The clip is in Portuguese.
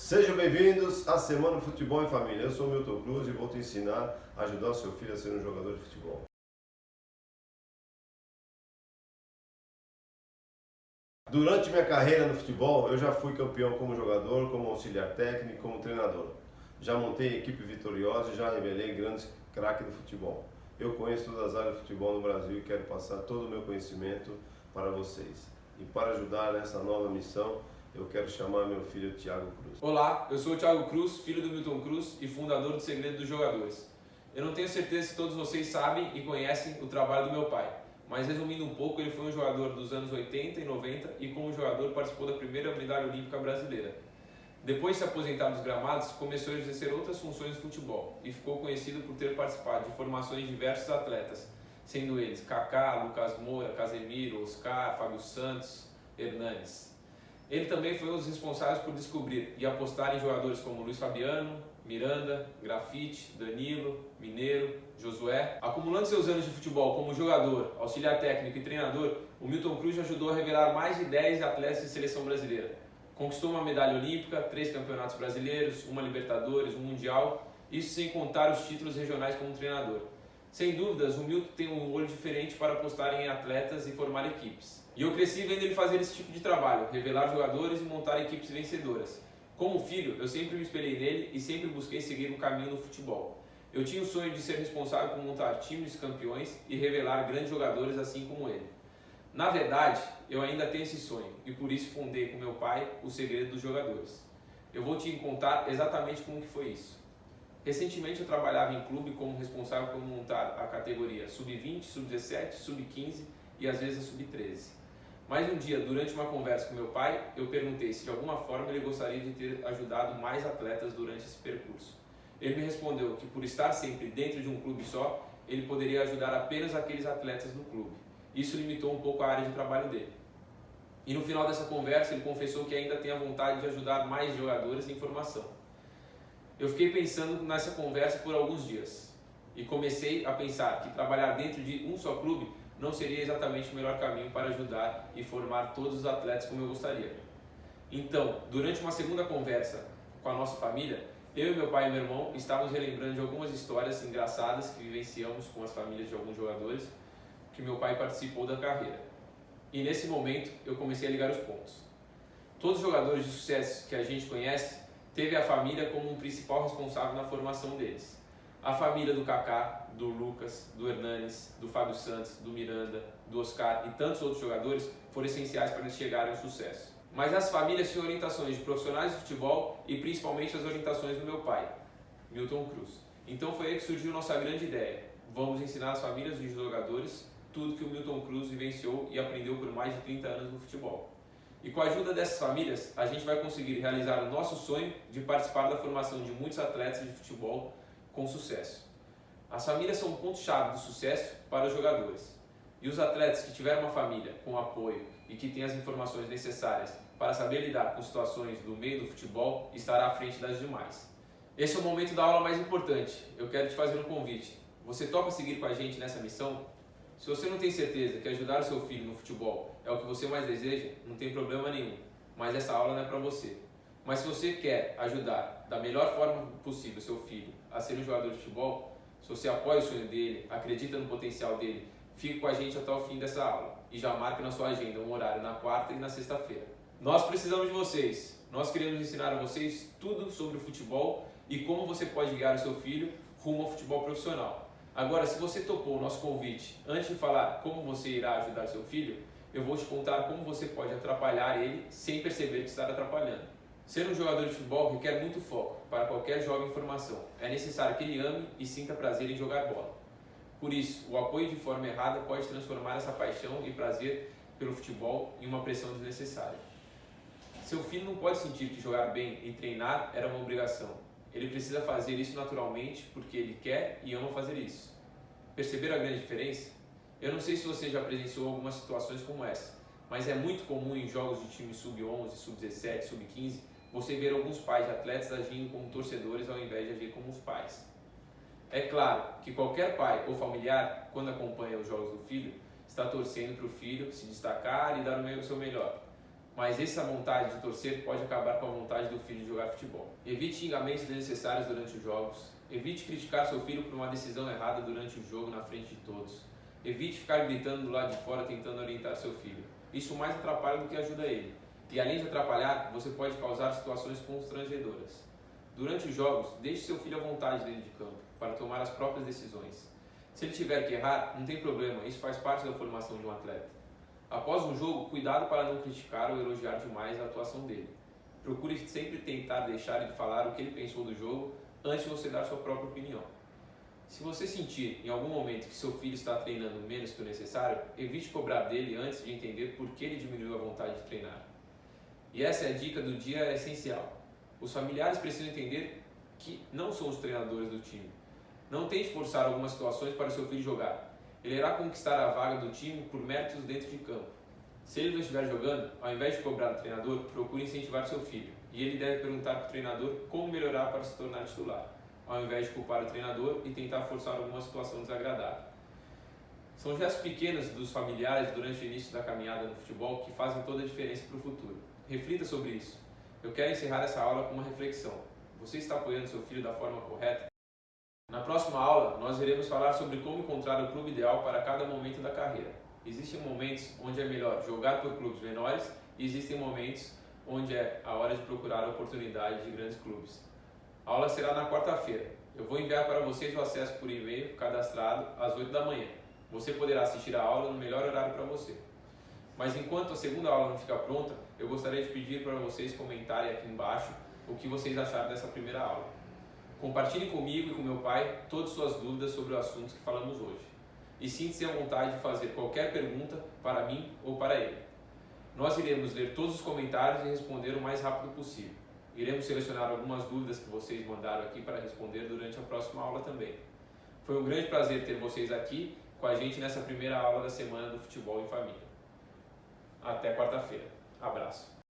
Sejam bem-vindos à Semana do Futebol em Família. Eu sou o Milton Cruz e vou te ensinar a ajudar o seu filho a ser um jogador de futebol. Durante minha carreira no futebol, eu já fui campeão como jogador, como auxiliar técnico, como treinador. Já montei equipe vitoriosa e já revelei grandes craques do futebol. Eu conheço todas as áreas de futebol no Brasil e quero passar todo o meu conhecimento para vocês. E para ajudar nessa nova missão, eu quero chamar meu filho Thiago Cruz. Olá, eu sou o Thiago Cruz, filho do Milton Cruz e fundador do Segredo dos Jogadores. Eu não tenho certeza se todos vocês sabem e conhecem o trabalho do meu pai, mas resumindo um pouco, ele foi um jogador dos anos 80 e 90 e como jogador participou da primeira medalha olímpica brasileira. Depois de se aposentar dos gramados, começou a exercer outras funções do futebol e ficou conhecido por ter participado de formações de diversos atletas, sendo eles Kaká, Lucas Moura, Casemiro, Oscar, Fábio Santos, Hernanes. Ele também foi um dos responsáveis por descobrir e apostar em jogadores como Luiz Fabiano, Miranda, Grafite, Danilo, Mineiro, Josué. Acumulando seus anos de futebol como jogador, auxiliar técnico e treinador, o Milton Cruz ajudou a revelar mais de 10 atletas de seleção brasileira. Conquistou uma medalha olímpica, 3 campeonatos brasileiros, uma Libertadores, um Mundial, isso sem contar os títulos regionais como treinador. Sem dúvidas, o Milton tem um olho diferente para apostar em atletas e formar equipes. E eu cresci vendo ele fazer esse tipo de trabalho, revelar jogadores e montar equipes vencedoras. Como filho, eu sempre me espelhei nele e sempre busquei seguir um caminho no futebol. Eu tinha o sonho de ser responsável por montar times campeões e revelar grandes jogadores assim como ele. Na verdade, eu ainda tenho esse sonho e por isso fundei com meu pai o Segredo dos Jogadores. Eu vou te contar exatamente como que foi isso. Recentemente eu trabalhava em clube como responsável por montar a categoria Sub-20, Sub-17, Sub-15 e às vezes a Sub-13. Mas um dia, durante uma conversa com meu pai, eu perguntei se de alguma forma ele gostaria de ter ajudado mais atletas durante esse percurso. Ele me respondeu que por estar sempre dentro de um clube só, ele poderia ajudar apenas aqueles atletas do clube. Isso limitou um pouco a área de trabalho dele. E no final dessa conversa, ele confessou que ainda tem a vontade de ajudar mais jogadores em formação. Eu fiquei pensando nessa conversa por alguns dias e comecei a pensar que trabalhar dentro de um só clube não seria exatamente o melhor caminho para ajudar e formar todos os atletas como eu gostaria. Então, durante uma segunda conversa com a nossa família, eu e meu pai e meu irmão estávamos relembrando de algumas histórias engraçadas que vivenciamos com as famílias de alguns jogadores que meu pai participou da carreira. E nesse momento eu comecei a ligar os pontos. Todos os jogadores de sucesso que a gente conhece teve a família como um principal responsável na formação deles. A família do Kaká, do Lucas, do Hernanes, do Fábio Santos, do Miranda, do Oscar e tantos outros jogadores foram essenciais para eles chegarem ao sucesso. Mas as famílias tinham orientações de profissionais de futebol e principalmente as orientações do meu pai, Milton Cruz. Então foi aí que surgiu nossa grande ideia. Vamos ensinar as famílias dos jogadores tudo que o Milton Cruz vivenciou e aprendeu por mais de 30 anos no futebol. E com a ajuda dessas famílias, a gente vai conseguir realizar o nosso sonho de participar da formação de muitos atletas de futebol com sucesso. As famílias são um ponto-chave do sucesso para os jogadores. E os atletas que tiveram uma família com apoio e que têm as informações necessárias para saber lidar com situações do meio do futebol estará à frente das demais. Esse é o momento da aula mais importante. Eu quero te fazer um convite. Você topa seguir com a gente nessa missão? Se você não tem certeza que ajudar o seu filho no futebol é o que você mais deseja, não tem problema nenhum. Mas essa aula não é para você. Mas se você quer ajudar da melhor forma possível o seu filho a ser um jogador de futebol, se você apoia o sonho dele, acredita no potencial dele, fique com a gente até o fim dessa aula e já marque na sua agenda um horário na quarta e na sexta-feira. Nós precisamos de vocês. Nós queremos ensinar a vocês tudo sobre o futebol e como você pode guiar o seu filho rumo ao futebol profissional. Agora, se você topou o nosso convite antes de falar como você irá ajudar seu filho, eu vou te contar como você pode atrapalhar ele sem perceber que está atrapalhando. Ser um jogador de futebol requer muito foco para qualquer jovem em formação. É necessário que ele ame e sinta prazer em jogar bola. Por isso, o apoio de forma errada pode transformar essa paixão e prazer pelo futebol em uma pressão desnecessária. Seu filho não pode sentir que jogar bem e treinar era uma obrigação. Ele precisa fazer isso naturalmente porque ele quer e ama fazer isso. Perceberam a grande diferença? Eu não sei se você já presenciou algumas situações como essa, mas é muito comum em jogos de time sub-11, sub-17, sub-15, você ver alguns pais de atletas agindo como torcedores ao invés de agir como os pais. É claro que qualquer pai ou familiar, quando acompanha os jogos do filho, está torcendo para o filho se destacar e dar o seu melhor. mas essa vontade de torcer pode acabar com a vontade do filho de jogar futebol. Evite xingamentos desnecessários durante os jogos. Evite criticar seu filho por uma decisão errada durante o jogo na frente de todos. Evite ficar gritando do lado de fora tentando orientar seu filho. Isso mais atrapalha do que ajuda ele. E além de atrapalhar, você pode causar situações constrangedoras. Durante os jogos, deixe seu filho à vontade dentro de campo, para tomar as próprias decisões. Se ele tiver que errar, não tem problema, isso faz parte da formação de um atleta. Após um jogo, cuidado para não criticar ou elogiar demais a atuação dele. Procure sempre tentar deixar ele falar o que ele pensou do jogo antes de você dar sua própria opinião. Se você sentir em algum momento que seu filho está treinando menos que o necessário, evite cobrar dele antes de entender por que ele diminuiu a vontade de treinar. E essa é a dica do dia, é essencial. Os familiares precisam entender que não são os treinadores do time. Não tente forçar algumas situações para seu filho jogar. Ele irá conquistar a vaga do time por méritos dentro de campo. Se ele não estiver jogando, ao invés de cobrar do treinador, procure incentivar seu filho. E ele deve perguntar para o treinador como melhorar para se tornar titular, ao invés de culpar o treinador e tentar forçar alguma situação desagradável. São gestos pequenos dos familiares durante o início da caminhada no futebol que fazem toda a diferença para o futuro. Reflita sobre isso. Eu quero encerrar essa aula com uma reflexão. Você está apoiando seu filho da forma correta? Na próxima aula, nós iremos falar sobre como encontrar o clube ideal para cada momento da carreira. Existem momentos onde é melhor jogar por clubes menores e existem momentos onde é a hora de procurar a oportunidade de grandes clubes. A aula será na quarta-feira. Eu vou enviar para vocês o acesso por e-mail cadastrado às 8 da manhã. Você poderá assistir a aula no melhor horário para você. Mas enquanto a segunda aula não ficar pronta, eu gostaria de pedir para vocês comentarem aqui embaixo o que vocês acharam dessa primeira aula. Compartilhe comigo e com meu pai todas as suas dúvidas sobre os assuntos que falamos hoje. E sinta-se à vontade de fazer qualquer pergunta para mim ou para ele. Nós iremos ler todos os comentários e responder o mais rápido possível. Iremos selecionar algumas dúvidas que vocês mandaram aqui para responder durante a próxima aula também. Foi um grande prazer ter vocês aqui com a gente nessa primeira aula da semana do Futebol em Família. Até quarta-feira. Abraço.